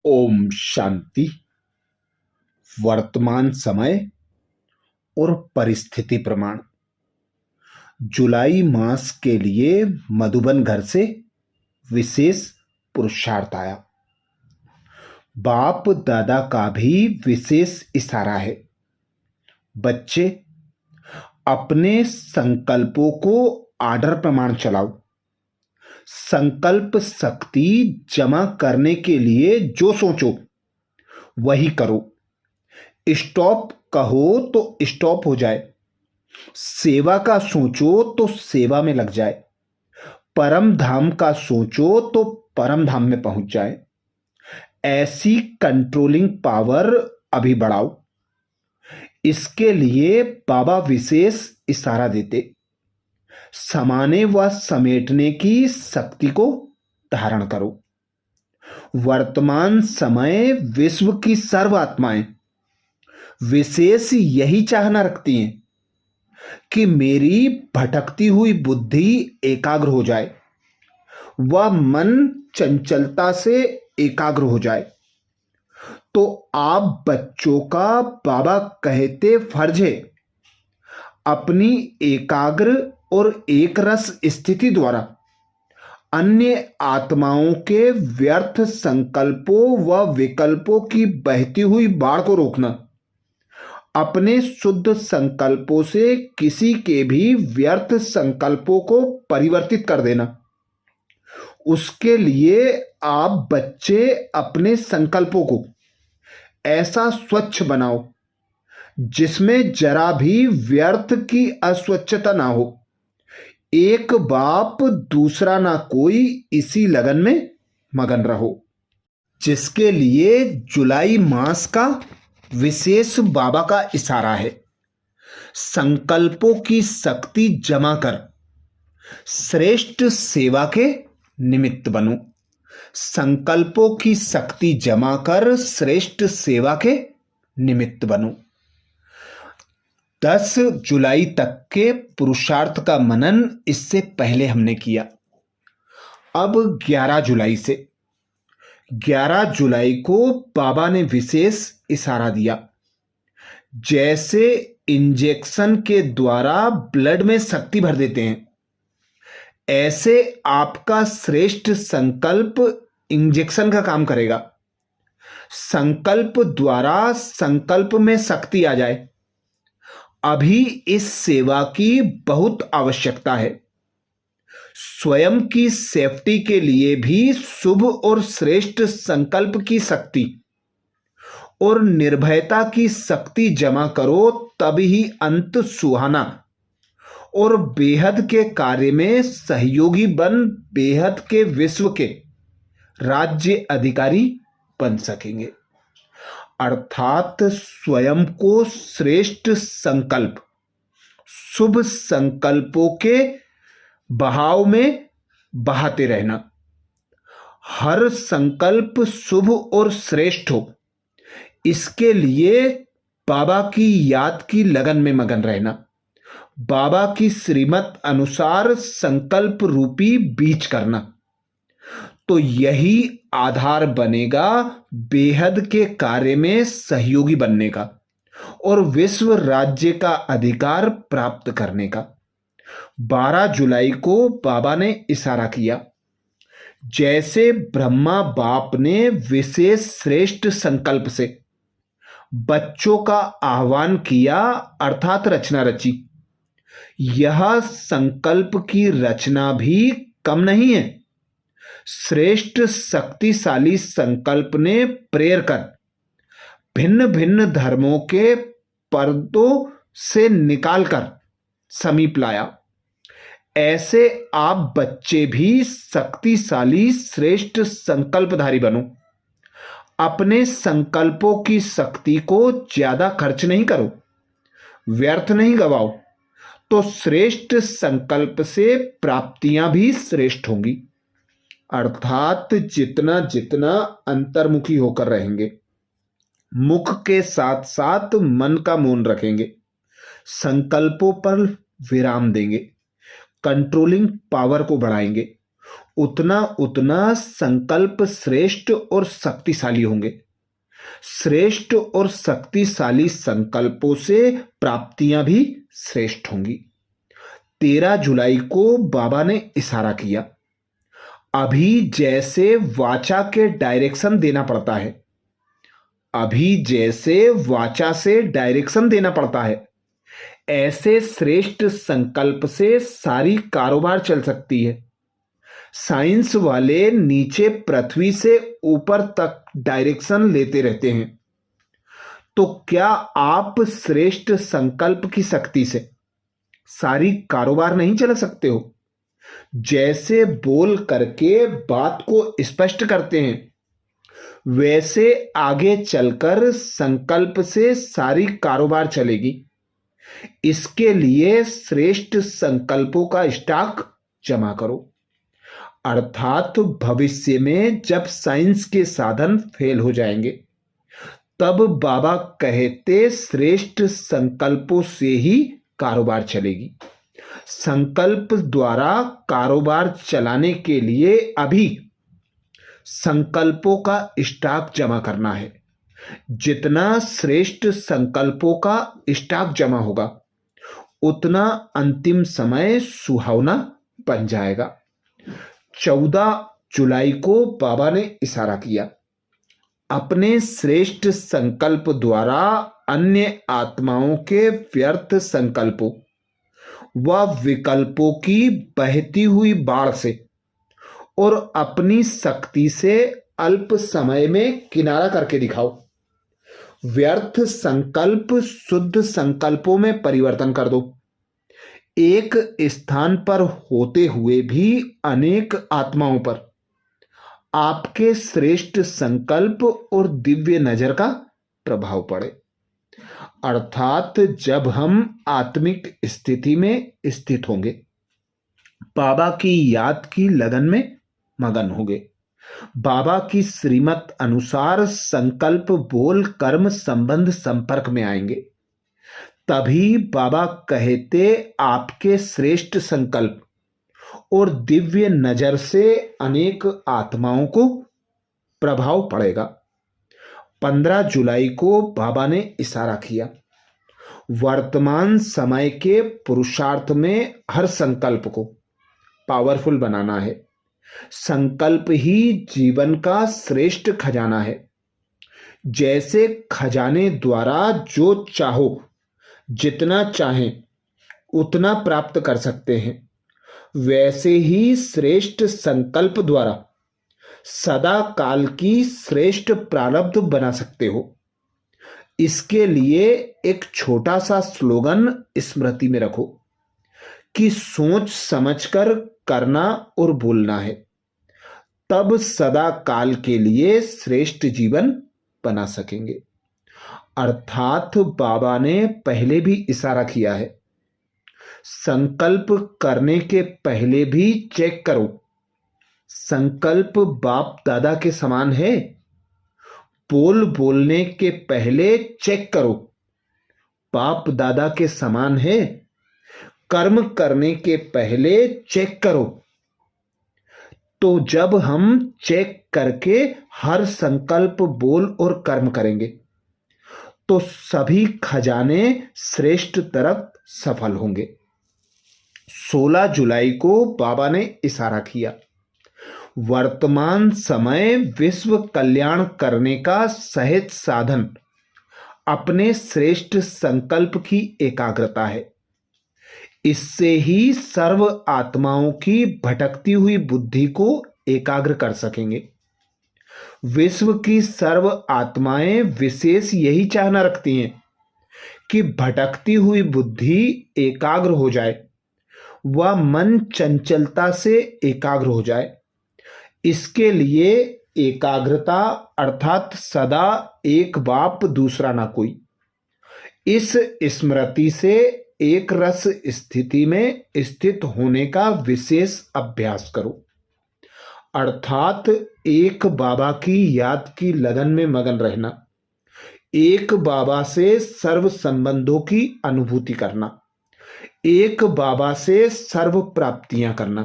ओम शांति। वर्तमान समय और परिस्थिति प्रमाण। जुलाई मास के लिए मधुबन घर से विशेष पुरुषार्थ आया। बाप दादा का भी विशेष इशारा है। बच्चे, अपने संकल्पों को आर्डर प्रमाण चलाओ। संकल्प शक्ति जमा करने के लिए जो सोचो वही करो। स्टॉप कहो तो स्टॉप हो जाए। सेवा का सोचो तो सेवा में लग जाए। परम धाम का सोचो तो परम धाम में पहुंच जाए। ऐसी कंट्रोलिंग पावर अभी बढ़ाओ। इसके लिए बाबा विशेष इशारा देते। समाने व समेटने की शक्ति को धारण करो। वर्तमान समय विश्व की सर्व आत्माएं विशेष यही चाहना रखती हैं कि मेरी भटकती हुई बुद्धि एकाग्र हो जाए, वह मन चंचलता से एकाग्र हो जाए। तो आप बच्चों का बाबा कहते फर्ज है अपनी एकाग्र और एक रस स्थिति द्वारा अन्य आत्माओं के व्यर्थ संकल्पों व विकल्पों की बहती हुई बाढ़ को रोकना। अपने शुद्ध संकल्पों से किसी के भी व्यर्थ संकल्पों को परिवर्तित कर देना। उसके लिए आप बच्चे अपने संकल्पों को ऐसा स्वच्छ बनाओ जिसमें जरा भी व्यर्थ की अस्वच्छता ना हो। एक बाप दूसरा ना कोई, इसी लगन में मगन रहो। जिसके लिए जुलाई मास का विशेष बाबा का इशारा है। संकल्पों की शक्ति जमा कर श्रेष्ठ सेवा के निमित्त बनो। संकल्पों की शक्ति जमा कर श्रेष्ठ सेवा के निमित्त बनो। 10 जुलाई तक के पुरुषार्थ का मनन इससे पहले हमने किया। अब 11 जुलाई से 11 जुलाई को बाबा ने विशेष इशारा दिया। जैसे इंजेक्शन के द्वारा ब्लड में शक्ति भर देते हैं, ऐसे आपका श्रेष्ठ संकल्प इंजेक्शन का काम करेगा। संकल्प द्वारा संकल्प में शक्ति आ जाए। अभी इस सेवा की बहुत आवश्यकता है। स्वयं की सेफ्टी के लिए भी शुभ और श्रेष्ठ संकल्प की शक्ति और निर्भयता की शक्ति जमा करो, तभी अंत सुहाना और बेहद के कार्य में सहयोगी बन बेहद के विश्व के राज्य अधिकारी बन सकेंगे। अर्थात स्वयं को श्रेष्ठ संकल्प शुभ संकल्पों के बहाव में बहाते रहना। हर संकल्प शुभ और श्रेष्ठ हो, इसके लिए बाबा की याद की लगन में मगन रहना। बाबा की श्रीमत अनुसार संकल्प रूपी बीज करना। तो यही आधार बनेगा बेहद के कार्य में सहयोगी बनने का और विश्व राज्य का अधिकार प्राप्त करने का। 12 जुलाई को बाबा ने इशारा किया। जैसे ब्रह्मा बाप ने विशेष श्रेष्ठ संकल्प से बच्चों का आह्वान किया, अर्थात रचना रची। यह संकल्प की रचना भी कम नहीं है। श्रेष्ठ शक्तिशाली संकल्प ने प्रेर कर भिन्न भिन्न धर्मों के पर्दों से निकालकर समीप लाया। ऐसे आप बच्चे भी शक्तिशाली श्रेष्ठ संकल्पधारी बनो। अपने संकल्पों की शक्ति को ज्यादा खर्च नहीं करो, व्यर्थ नहीं गवाओ, तो श्रेष्ठ संकल्प से प्राप्तियां भी श्रेष्ठ होंगी। अर्थात जितना जितना अंतर्मुखी होकर रहेंगे, मुख के साथ साथ मन का मौन रखेंगे, संकल्पों पर विराम देंगे, कंट्रोलिंग पावर को बढ़ाएंगे, उतना उतना संकल्प श्रेष्ठ और शक्तिशाली होंगे। श्रेष्ठ और शक्तिशाली संकल्पों से प्राप्तियां भी श्रेष्ठ होंगी। 13 जुलाई को बाबा ने इशारा किया, अभी जैसे वाचा के डायरेक्शन देना पड़ता है, अभी जैसे वाचा से डायरेक्शन देना पड़ता है, ऐसे श्रेष्ठ संकल्प से सारी कारोबार चल सकती है। साइंस वाले नीचे पृथ्वी से ऊपर तक डायरेक्शन लेते रहते हैं, तो क्या आप श्रेष्ठ संकल्प की शक्ति से सारी कारोबार नहीं चला सकते हो? जैसे बोल करके बात को स्पष्ट करते हैं, वैसे आगे चलकर संकल्प से सारी कारोबार चलेगी। इसके लिए श्रेष्ठ संकल्पों का स्टॉक जमा करो। अर्थात भविष्य में जब साइंस के साधन फेल हो जाएंगे, तब बाबा कहते श्रेष्ठ संकल्पों से ही कारोबार चलेगी। संकल्प द्वारा कारोबार चलाने के लिए अभी संकल्पों का स्टॉक जमा करना है। जितना श्रेष्ठ संकल्पों का स्टॉक जमा होगा, उतना अंतिम समय सुहावना बन जाएगा। 14 जुलाई को बाबा ने इशारा किया, अपने श्रेष्ठ संकल्प द्वारा अन्य आत्माओं के व्यर्थ संकल्पों व विकल्पों की बहती हुई बाढ़ से और अपनी शक्ति से अल्प समय में किनारा करके दिखाओ। व्यर्थ संकल्प शुद्ध संकल्पों में परिवर्तन कर दो। एक स्थान पर होते हुए भी अनेक आत्माओं पर आपके श्रेष्ठ संकल्प और दिव्य नजर का प्रभाव पड़े। अर्थात जब हम आत्मिक स्थिति में स्थित होंगे, बाबा की याद की लगन में मगन होंगे, बाबा की श्रीमत अनुसार संकल्प बोल कर्म संबंध संपर्क में आएंगे, तभी बाबा कहते आपके श्रेष्ठ संकल्प और दिव्य नजर से अनेक आत्माओं को प्रभाव पड़ेगा। 15 जुलाई को बाबा ने इशारा किया, वर्तमान समय के पुरुषार्थ में हर संकल्प को पावरफुल बनाना है। संकल्प ही जीवन का श्रेष्ठ खजाना है। जैसे खजाने द्वारा जो चाहो, जितना चाहें उतना प्राप्त कर सकते हैं, वैसे ही श्रेष्ठ संकल्प द्वारा सदा काल की श्रेष्ठ प्रारब्ध बना सकते हो। इसके लिए एक छोटा सा स्लोगन स्मृति में रखो कि सोच समझकर करना और बोलना है, तब सदा काल के लिए श्रेष्ठ जीवन बना सकेंगे। अर्थात बाबा ने पहले भी इशारा किया है, संकल्प करने के पहले भी चेक करो, संकल्प बाप दादा के समान है। बोलने के पहले चेक करो, बाप दादा के समान है। कर्म करने के पहले चेक करो। तो जब हम चेक करके हर संकल्प बोल और कर्म करेंगे, तो सभी खजाने श्रेष्ठ तरफ सफल होंगे। 16 जुलाई को बाबा ने इशारा किया, वर्तमान समय विश्व कल्याण करने का सहज साधन अपने श्रेष्ठ संकल्प की एकाग्रता है। इससे ही सर्व आत्माओं की भटकती हुई बुद्धि को एकाग्र कर सकेंगे। विश्व की सर्व आत्माएं विशेष यही चाहना रखती हैं कि भटकती हुई बुद्धि एकाग्र हो जाए, वह मन चंचलता से एकाग्र हो जाए। इसके लिए एकाग्रता अर्थात सदा एक बाप दूसरा ना कोई, इस स्मृति से एक रस स्थिति में स्थित होने का विशेष अभ्यास करो। अर्थात एक बाबा की याद की लगन में मगन रहना, एक बाबा से सर्व संबंधों की अनुभूति करना, एक बाबा से सर्व प्राप्तियां करना,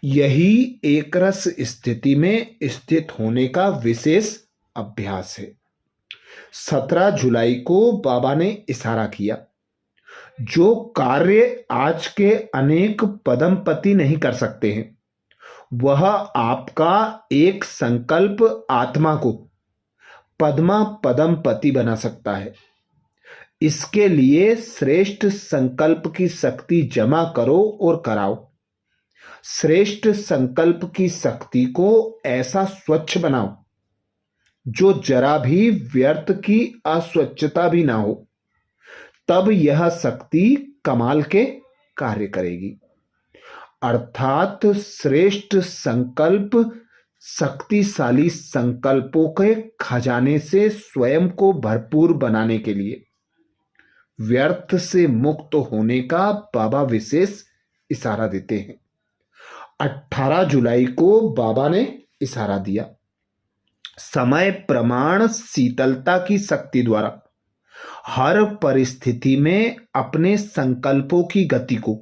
यही एकरस स्थिति में स्थित होने का विशेष अभ्यास है। 17 जुलाई को बाबा ने इशारा किया, जो कार्य आज के अनेक पदमपति नहीं कर सकते हैं, वह आपका एक संकल्प आत्मा को पद्मा पदमपति बना सकता है। इसके लिए श्रेष्ठ संकल्प की शक्ति जमा करो और कराओ। श्रेष्ठ संकल्प की शक्ति को ऐसा स्वच्छ बनाओ जो जरा भी व्यर्थ की अस्वच्छता भी ना हो, तब यह शक्ति कमाल के कार्य करेगी। अर्थात श्रेष्ठ संकल्प शक्तिशाली संकल्पों के खजाने से स्वयं को भरपूर बनाने के लिए व्यर्थ से मुक्त होने का बाबा विशेष इशारा देते हैं। 18 जुलाई को बाबा ने इशारा दिया, समय प्रमाण शीतलता की शक्ति द्वारा हर परिस्थिति में अपने संकल्पों की गति को,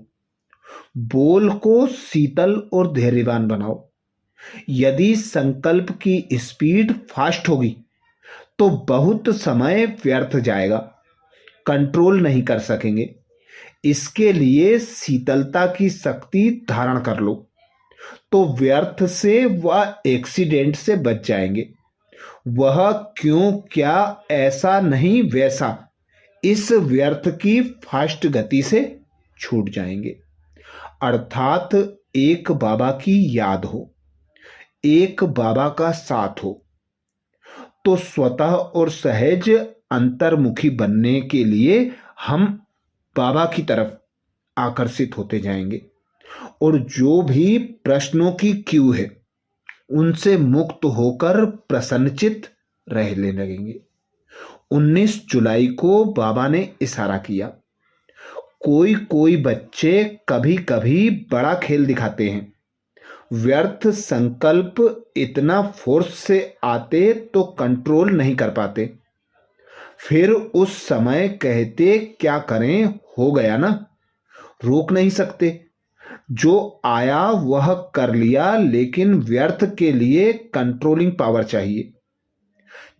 बोल को शीतल और धैर्यवान बनाओ। यदि संकल्प की स्पीड फास्ट होगी तो बहुत समय व्यर्थ जाएगा, कंट्रोल नहीं कर सकेंगे। इसके लिए शीतलता की शक्ति धारण कर लो तो व्यर्थ से व एक्सीडेंट से बच जाएंगे। वह क्यों, क्या, ऐसा नहीं वैसा, इस व्यर्थ की फास्ट गति से छूट जाएंगे। अर्थात एक बाबा की याद हो, एक बाबा का साथ हो, तो स्वतः और सहज अंतर्मुखी बनने के लिए हम बाबा की तरफ आकर्षित होते जाएंगे और जो भी प्रश्नों की क्यू है उनसे मुक्त होकर प्रसन्नचित रहने लगेंगे। 19 जुलाई को बाबा ने इशारा किया, कोई कोई बच्चे कभी कभी बड़ा खेल दिखाते हैं। व्यर्थ संकल्प इतना फोर्स से आते तो कंट्रोल नहीं कर पाते, फिर उस समय कहते क्या करें, हो गया ना, रोक नहीं सकते। जो आया वह कर लिया, लेकिन व्यर्थ के लिए कंट्रोलिंग पावर चाहिए।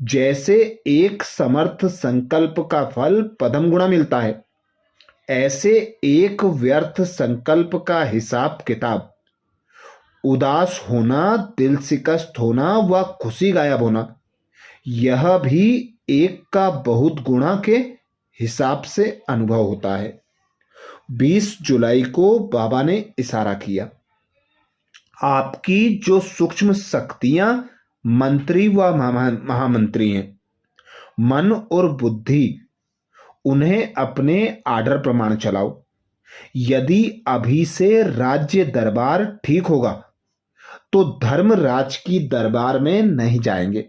जैसे एक समर्थ संकल्प का फल पद्म गुणा मिलता है, ऐसे एक व्यर्थ संकल्प का हिसाब किताब, उदास होना, दिल शिकस्त होना व खुशी गायब होना, यह भी एक का बहुत गुणा के हिसाब से अनुभव होता है। 20 जुलाई को बाबा ने इशारा किया, आपकी जो सूक्ष्म शक्तियां मंत्री व महामंत्री हैं, मन और बुद्धि, उन्हें अपने आर्डर प्रमाण चलाओ। यदि अभी से राज्य दरबार ठीक होगा तो धर्मराज की दरबार में नहीं जाएंगे,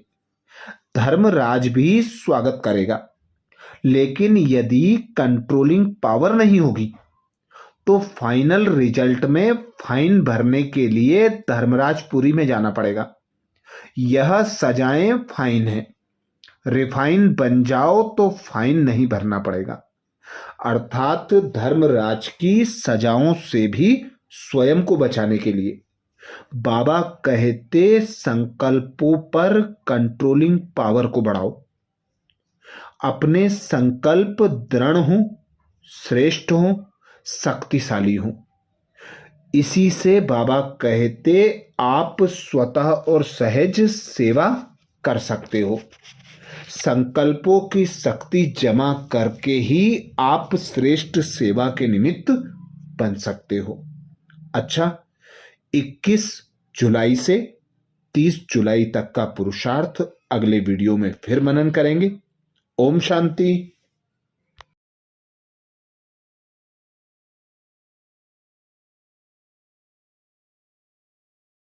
धर्मराज भी स्वागत करेगा। लेकिन यदि कंट्रोलिंग पावर नहीं होगी तो फाइनल रिजल्ट में फाइन भरने के लिए धर्मराजपुरी में जाना पड़ेगा। यह सजाएं फाइन है, रिफाइन बन जाओ तो फाइन नहीं भरना पड़ेगा। अर्थात धर्मराज की सजाओं से भी स्वयं को बचाने के लिए बाबा कहते संकल्पों पर कंट्रोलिंग पावर को बढ़ाओ। अपने संकल्प दृढ़ हो, श्रेष्ठ हो, शक्तिशाली हो। इसी से बाबा कहते आप स्वतः और सहज सेवा कर सकते हो। संकल्पों की शक्ति जमा करके ही आप श्रेष्ठ सेवा के निमित्त बन सकते हो। अच्छा, 21 जुलाई से 30 जुलाई तक का पुरुषार्थ अगले वीडियो में फिर मनन करेंगे। ओम शांति।